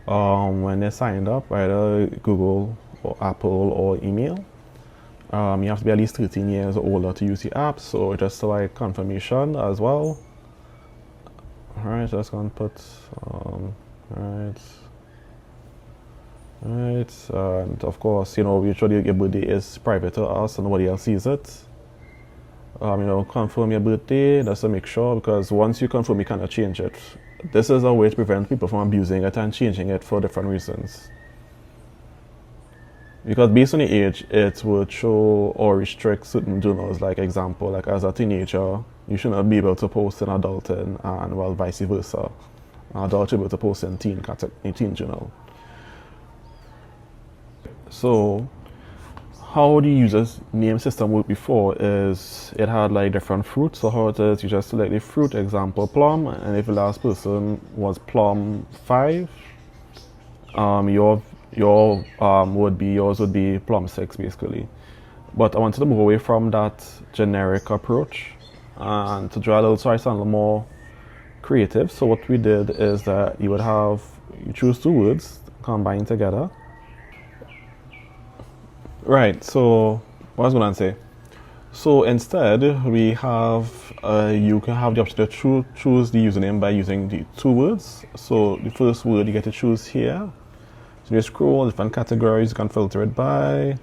when they signed up, either Google or Apple or email. You have to be at least 13 years or older to use the app, so just like confirmation as well. Alright, so that's gonna put right, and of course, usually your birthday is private to us and nobody else sees it. Confirm your birthday just to make sure, because once you confirm, you cannot change it. This is a way to prevent people from abusing it and changing it for different reasons. Because based on the age, it would show or restrict certain journals. Like example, like as a teenager, you should not be able to post in adulting, and well, vice versa. An adult should be able to post in teen journal. So, how the user's name system worked before is it had like different fruits. So how it is, you just select the fruit, example plum, and if the last person was plum 5, yours would be plum 6 basically. But I wanted to move away from that generic approach and to try a little more creative. So what we did is that you choose 2 words combined together. Right, so what I was going to say. So instead, we have, you can have the option to choose the username by using the 2 words. So the first word you get to choose here. So you scroll different categories, you can filter it by,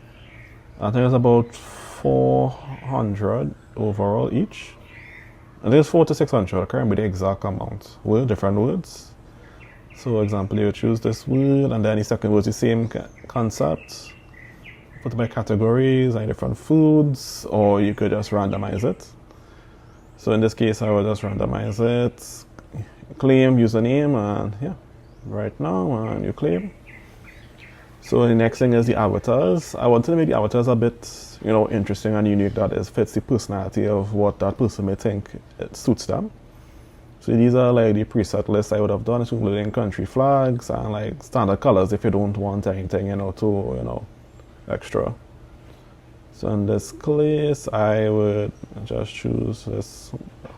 I think it's about 400 overall each. And there's 400 to 600, I can't remember the exact amount. Different words. So example, you choose this word, and then the second word is the same concept. Put by categories and different foods, or you could just randomize it. So in this case, I will just randomize it, claim username, and yeah, right now, and you claim. So the next thing is the avatars. I wanted to make the avatars a bit, interesting and unique, that fits the personality of what that person may think it suits them. So these are like the preset lists I would have done, including country flags and like standard colors if you don't want anything, too, extra. So in this case, I would just choose this,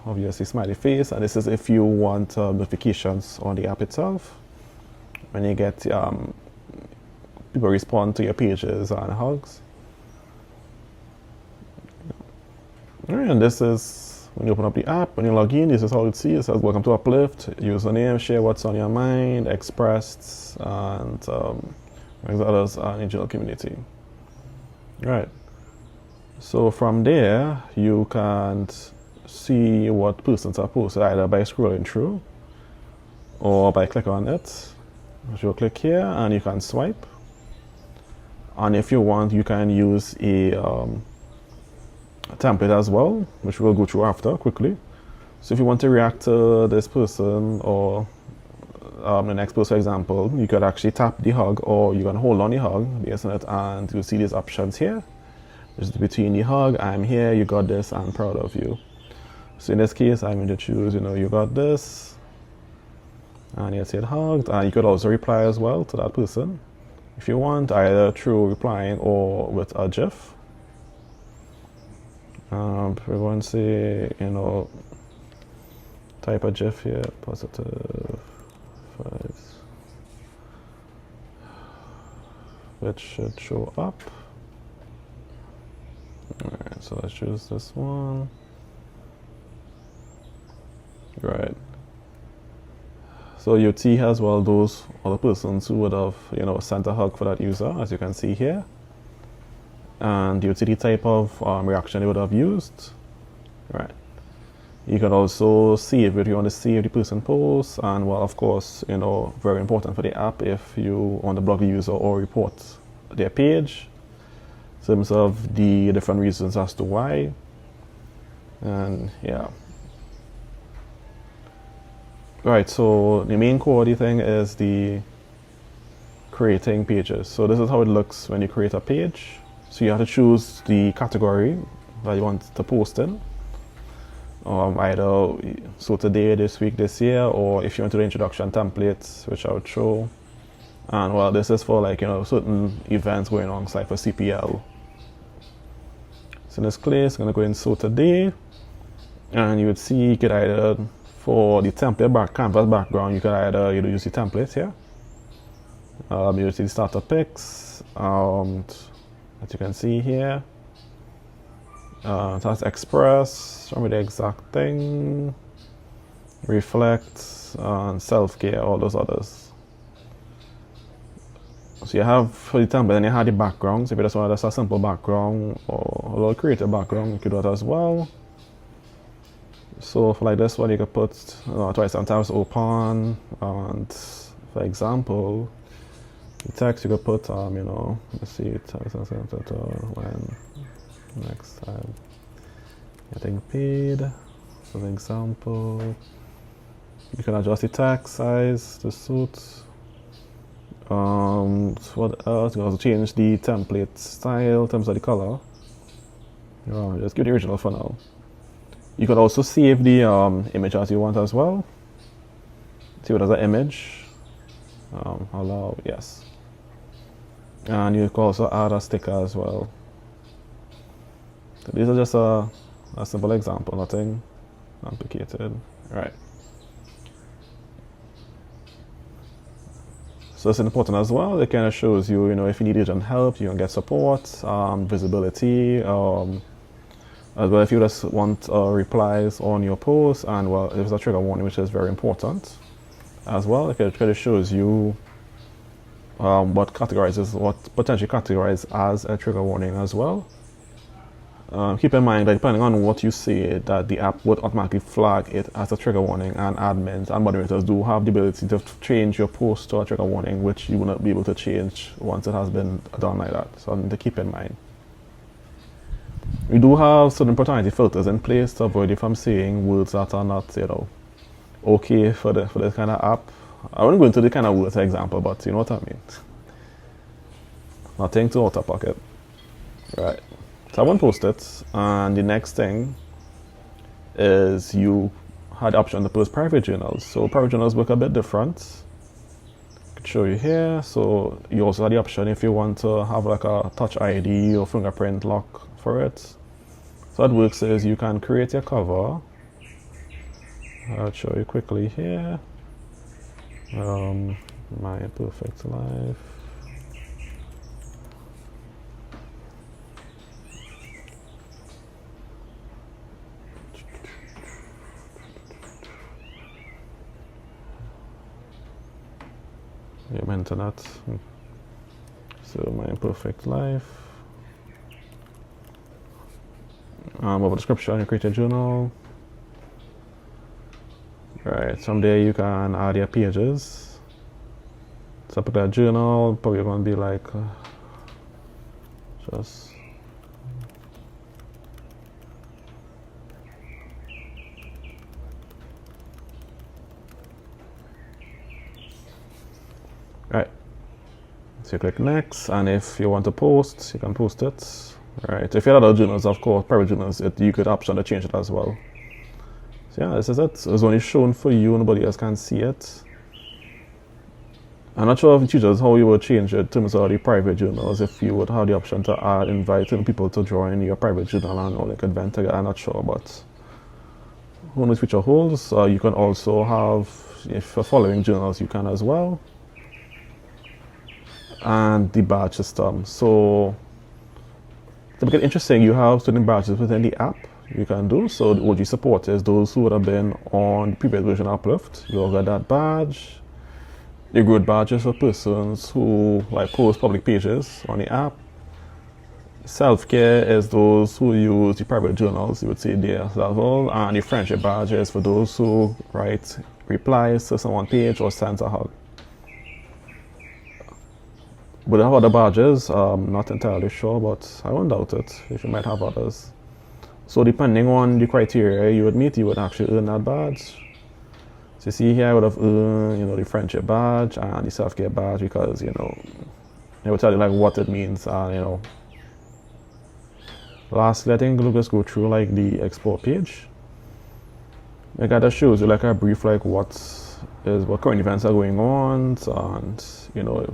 obviously smiley face, and this is if you want notifications on the app itself. When you get people respond to your pages and hugs. And this is when you open up the app, when you log in, this is how it sees. It says welcome to Uplift, username, share what's on your mind, expressed, and others are in general community. Right. So from there, you can see what persons are posted either by scrolling through or by clicking on it. So you'll click here and you can swipe. And if you want, you can use a template as well, which we'll go through after quickly. So if you want to react to this person or the next post, for example, you could actually tap the hug, or you can hold on the hug based on it, and you'll see these options here. Just between the hug, I'm here, you got this, I'm proud of you. So in this case, I'm going to choose, you got this, and you said hugged, and you could also reply as well to that person if you want, either through replying or with a GIF. We're going to say, type a GIF here, positive. Which should show up. Alright, so let's choose this one. Right. So you see as well those other persons who would have, sent a hug for that user, as you can see here. And you see the type of reaction they would have used. Right. You can also save if you want to save the person posts, and well, of course, very important for the app if you want to block the user or report their page, in terms of the different reasons as to why. And yeah. Right, so the main core of the thing is the creating pages. So this is how it looks when you create a page. So you have to choose the category that you want to post in. Either so today, this week, this year, or if you want to do introduction templates, which I would show. And well, this is for like, certain events going on, like for CPL. So in this case, I'm gonna go in so today, and you could either, for the template canvas background, you could either use the template here, You see the starter picks, and as you can see here, it has express, show me the exact thing, reflect, and self-care, all those others. So you have for the template, then you have the background. So if you just want just a simple background or a little creative background, you could do that as well. So for like this one, you could put twice and tabs open, and for example, the text you could put let's see, when next time getting paid. For example, you can adjust the text size to suit. What else? You can also change the template style in terms of the color. Just give the original for now. You can also save the image as you want as well. See what as an image. Allow, yes. And you can also add a sticker as well. So these are just a simple example, nothing complicated. Right. So it's important as well. It kind of shows you, if you need urgent help, you can get support, visibility, as well if you just want replies on your post, and well, there's a trigger warning, which is very important as well. It kind of shows you what potentially categorizes as a trigger warning as well. Keep in mind that depending on what you say, that the app would automatically flag it as a trigger warning, and admins and moderators do have the ability to change your post to a trigger warning, which you will not be able to change once it has been done like that. So something to keep in mind. We do have certain proprietary filters in place to avoid you from saying words that are not, okay for this kind of app. I wouldn't go into the kind of words example, but you know what I mean. Nothing too out of pocket. Right. So I won't post it, and the next thing is you had the option to post private journals. So private journals work a bit different. I could show you here. So you also have the option if you want to have like a touch ID or fingerprint lock for it. So what works is you can create your cover. I'll show you quickly here. My perfect life. Yeah, my internet. So my imperfect life. Over description, you create a journal. Right, from there you can add your pages. So put that journal, probably going to be like just right. So you click next, and if you want to post, you can post it. Right. If you have other journals, of course, private journals, you could option to change it as well. So yeah, this is it. It's only shown for you, nobody else can see it. I'm not sure if it chooses how you would change it in terms of the private journals, if you would have the option to invite people to join your private journal and all like event together. I'm not sure, but who knows future holds. You can also have, if you're following journals, you can as well. And the badge system. So to make it interesting, you have certain badges within the app you can do. So the OG supporters, those who would have been on the previous version of Uplift, you'll get that badge. The growth badges for persons who post public pages on the app. Self-care is those who use the private journals, you would see there as well. And the friendship badge is for those who write replies to someone's page or sends a hug. But I have other badges, not entirely sure, but I won't doubt it if you might have others. So depending on the criteria you would meet, you would actually earn that badge. So you see here, I would have earned, the friendship badge and the self-care badge because, it will tell you what it means, Lastly, I think we'll just go through the export page. That shows you a brief what current events are going on, and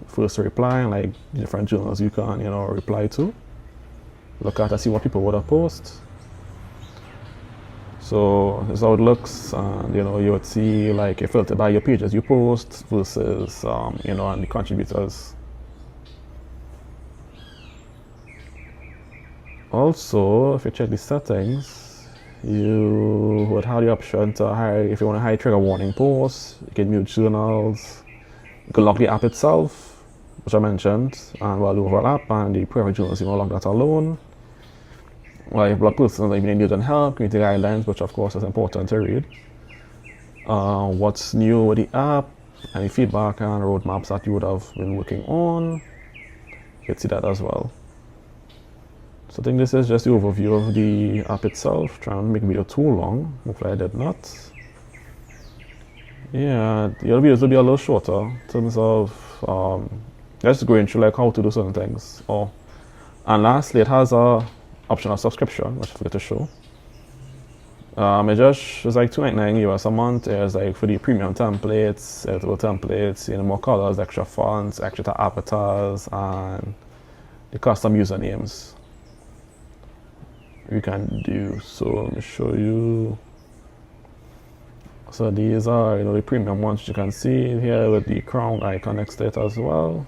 first reply and different journals you can reply to. Look at and see what people would have posted. So this is how it looks, and you would see like a filter by your pages you post versus and the contributors. Also, if you check the settings, you would have the option to hide, if you want to hide trigger warning posts, you can mute journals, you can lock the app itself, which I mentioned, and while the overall app and the private journals, you can lock that alone. Well, blog posts, like news and help, community guidelines, which of course is important to read. What's new with the app, any feedback and roadmaps that you would have been working on, you can see that as well. So I think this is just the overview of the app itself. Trying to make the video too long, hopefully I did not. Yeah, the other videos will be a little shorter in terms of just going through like how to do certain things. And lastly, it has a option of subscription, which I forgot to show. It's like $2.99 US a month. It's like for the premium templates, editable templates, more colors, extra fonts, extra avatars, and the custom usernames you can do. So let me show you. So these are the premium ones you can see here with the crown icon next to it as well.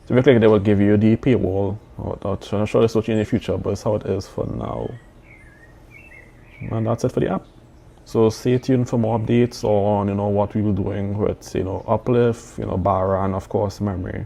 So if you click, they will give you the paywall. I'll try to show this in the future, but it's how it is for now. And that's it for the app. So stay tuned for more updates on what we will be doing with Uplift, Barra, and of course memory.